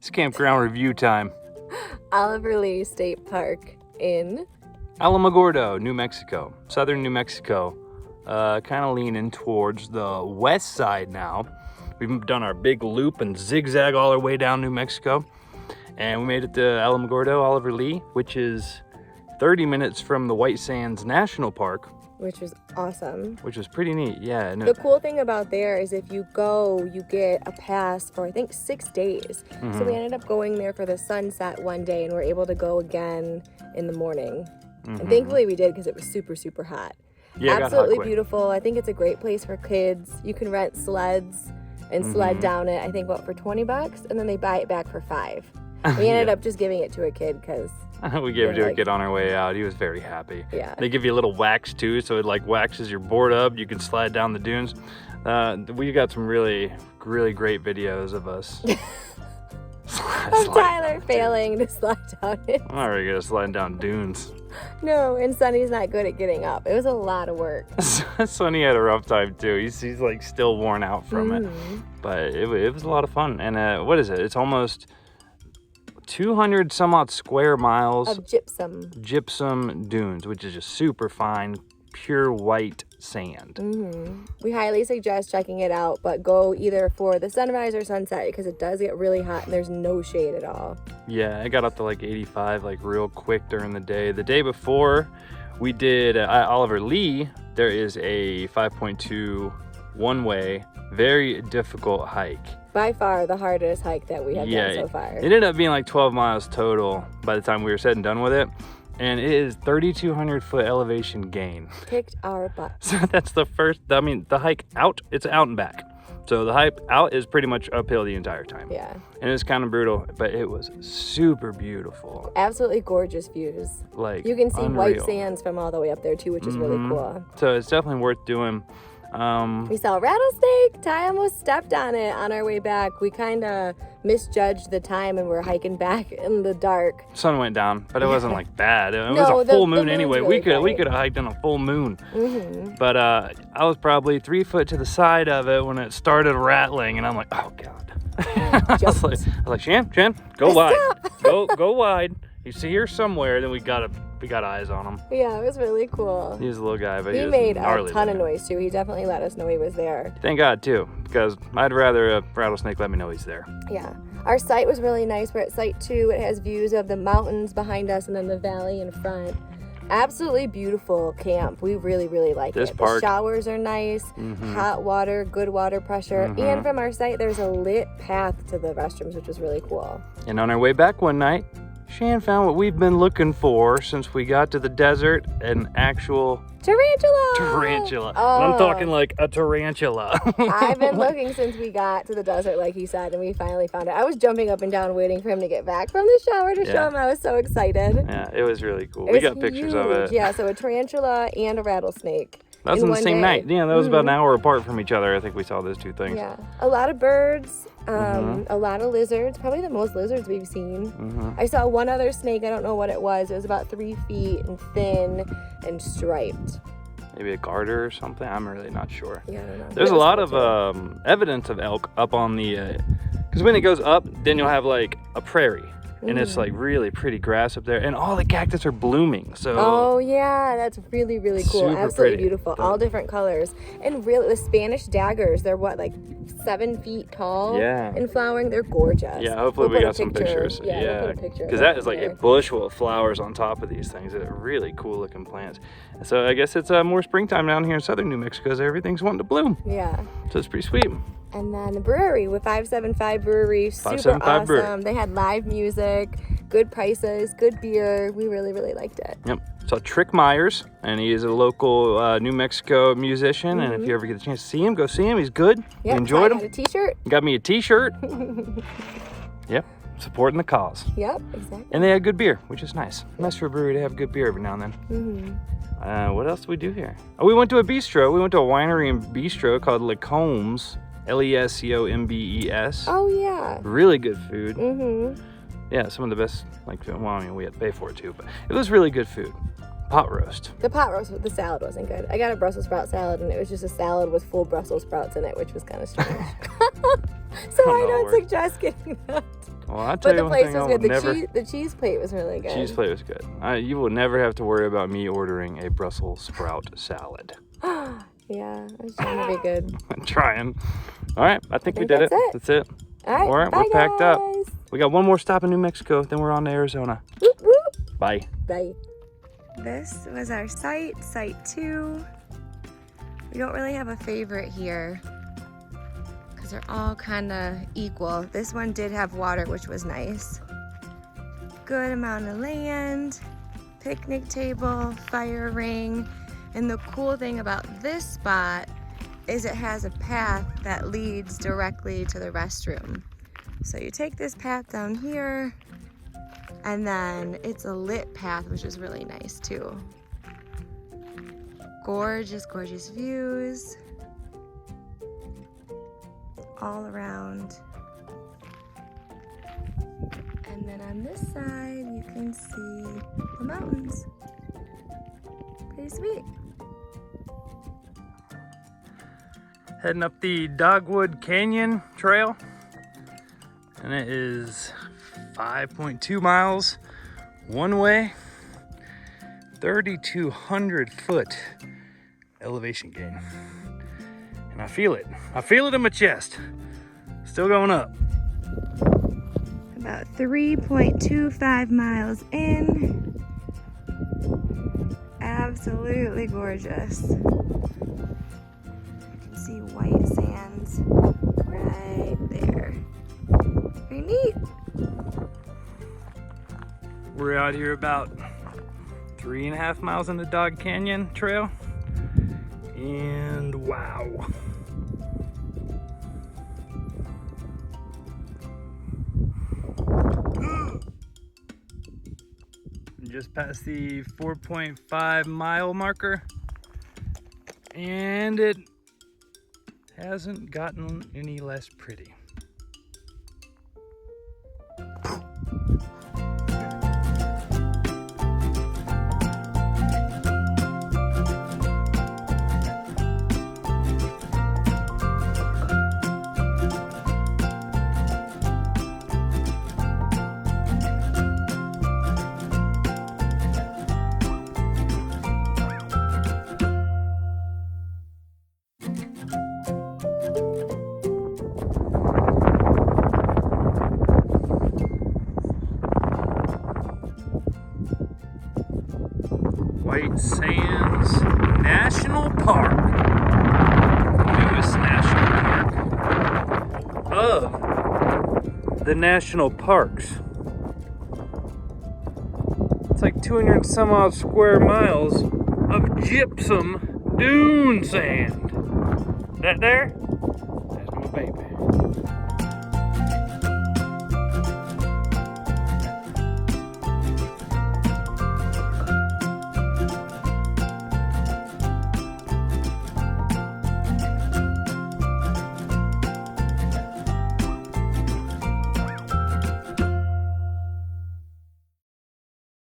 It's campground review time. Oliver Lee State Park in Alamogordo, New Mexico. Southern New Mexico. Kind of leaning towards the west side now. We've done our big loop and zigzag all our way down New Mexico. And we made it to Alamogordo, Oliver Lee, which is 30 minutes from the White Sands National Park. which was awesome. Which was pretty neat, yeah. And the cool thing about there is if you go, you get a pass for I think 6 days. Mm-hmm. So we ended up going there for the sunset one day and we're able to go again in the morning. Mm-hmm. And thankfully we did because it was super, super hot. Yeah, absolutely beautiful. I think it's a great place for kids. You can rent sleds and sled down it, I think, for $20? And then they buy it back for $5. We ended up just giving it to a kid because... we gave it to a kid on our way out. He was very happy. Yeah. They give you a little wax too, so it like waxes your board up. You can slide down the dunes. We got some really, really great videos of us. Of Tyler failing to slide down it. I'm not really good at sliding down dunes. No, and Sonny's not good at getting up. It was a lot of work. Sonny had a rough time too. He's like still worn out from it. But it was a lot of fun. And what is it? It's almost 200 some odd square miles of gypsum dunes, which is just super fine, pure white sand. We highly suggest checking it out, but go either for the sunrise or sunset because it does get really hot and there's no shade at all. Yeah, it got up to like 85 like real quick during the day. The day before we did Oliver Lee, there is a 5.2 one-way, very difficult hike. By far the hardest hike that we have done so far. It ended up being like 12 miles total by the time we were said and done with it. And it is 3,200 foot elevation gain. Kicked our butt. So that's the first, the hike out, it's out and back. So the hike out is pretty much uphill the entire time. Yeah. And it was kind of brutal, but it was super beautiful. Absolutely gorgeous views. Like, you can see unreal. White Sands from all the way up there too, which is really cool. So it's definitely worth doing. We saw a rattlesnake. Ty almost stepped on it on our way back. We kind of misjudged the time and we're hiking back in the dark. Sun went down, but it wasn't like bad. It was a full moon anyway. Really we could have hiked on a full moon. But I was probably 3 foot to the side of it when it started rattling, and I'm like, oh god. I was like, Shan, go wide. go wide. He's here somewhere. Then we got eyes on him. Yeah, it was really cool. He was a little guy, but he made a ton of noise too. He definitely let us know he was there. Thank God too, because I'd rather a rattlesnake let me know he's there. Yeah. Our site was really nice. We're at Site 2. It has views of the mountains behind us and then the valley in front. Absolutely beautiful camp. We really, really like it. The showers are nice, hot water, good water pressure, and from our site there's a lit path to the restrooms, which is really cool. And on our way back one night, Shan found what we've been looking for since we got to the desert, an actual tarantula. Oh. And I'm talking like a tarantula. I've been looking since we got to the desert, like he said, and we finally found it. I was jumping up and down waiting for him to get back from the shower to show him. I was so excited. Yeah, it was really cool. We got pictures of it. Yeah, so a tarantula and a rattlesnake. That was on the same night. Yeah, that was about an hour apart from each other. I think we saw those two things. Yeah, a lot of birds, a lot of lizards, probably the most lizards we've seen. I saw one other snake, I don't know what it was. It was about 3 feet and thin and striped. Maybe a garter or something? I'm really not sure. Yeah, I don't know. There's a lot of evidence of elk up on the, because when it goes up, then you'll have like a prairie. And it's like really pretty grass up there, and all the cactus are blooming. So oh yeah, that's really, really cool. Absolutely beautiful. All different colors. And really, the Spanish daggers, they're what, like 7 feet tall and flowering. They're gorgeous. Yeah, hopefully we got some pictures. Yeah, we'll put a picture because that is like a bush full of flowers on top of these things. They're really cool looking plants. So I guess it's more springtime down here in southern New Mexico, so everything's wanting to bloom. Yeah. So it's pretty sweet. And then the brewery with 575 Brewery, super awesome. Brewery. They had live music, good prices, good beer. We really, really liked it. Yep. So Trick Myers, and he is a local New Mexico musician. And if you ever get a chance to see him, go see him. He's good. Yep, enjoyed him. Got a t-shirt. Got me a t-shirt. Yep. Supporting the cause. Yep, exactly. And they had good beer, which is nice. Nice for a brewery to have good beer every now and then. What else did we do here? Oh, we went to a bistro. We went to a winery and bistro called Lecombes. Lecombes. Oh, yeah. Really good food. Yeah, some of the best, we had to pay for it too, but it was really good food. Pot roast. The salad wasn't good. I got a Brussels sprout salad, and it was just a salad with full Brussels sprouts in it, which was kind of strange. So I don't suggest getting that. Well, I'll tell But you the one place thing, was I will good. never... The cheese plate was really good. Cheese plate was good. You will never have to worry about me ordering a Brussels sprout salad. Yeah, I was trying to be good. I'm trying. All right, I think we did it. That's it. All right, bye, we're packed guys. up. We got one more stop in New Mexico, then we're on to Arizona. Whoop, whoop. Bye. Bye. This was our site 2. We don't really have a favorite here because they're all kind of equal. This one did have water, which was nice. Good amount of land, picnic table, fire ring. And the cool thing about this spot is it has a path that leads directly to the restroom. So you take this path down here, and then it's a lit path, which is really nice too. Gorgeous, gorgeous views all around. And then on this side, you can see the mountains. Pretty sweet. Heading up the Dogwood Canyon Trail, and it is 5.2 miles one way, 3,200 foot elevation gain. And I feel it. I feel it in my chest. Still going up. About 3.25 miles in. Absolutely gorgeous. See white sands right there. Very neat. We're out here about 3.5 miles in the Dog Canyon Trail, and wow. Just past the 4.5 mile marker, and it hasn't gotten any less pretty. White Sands National Park, newest national park of the national parks. It's like 200 and some odd square miles of gypsum dune sand. That there? That's my baby.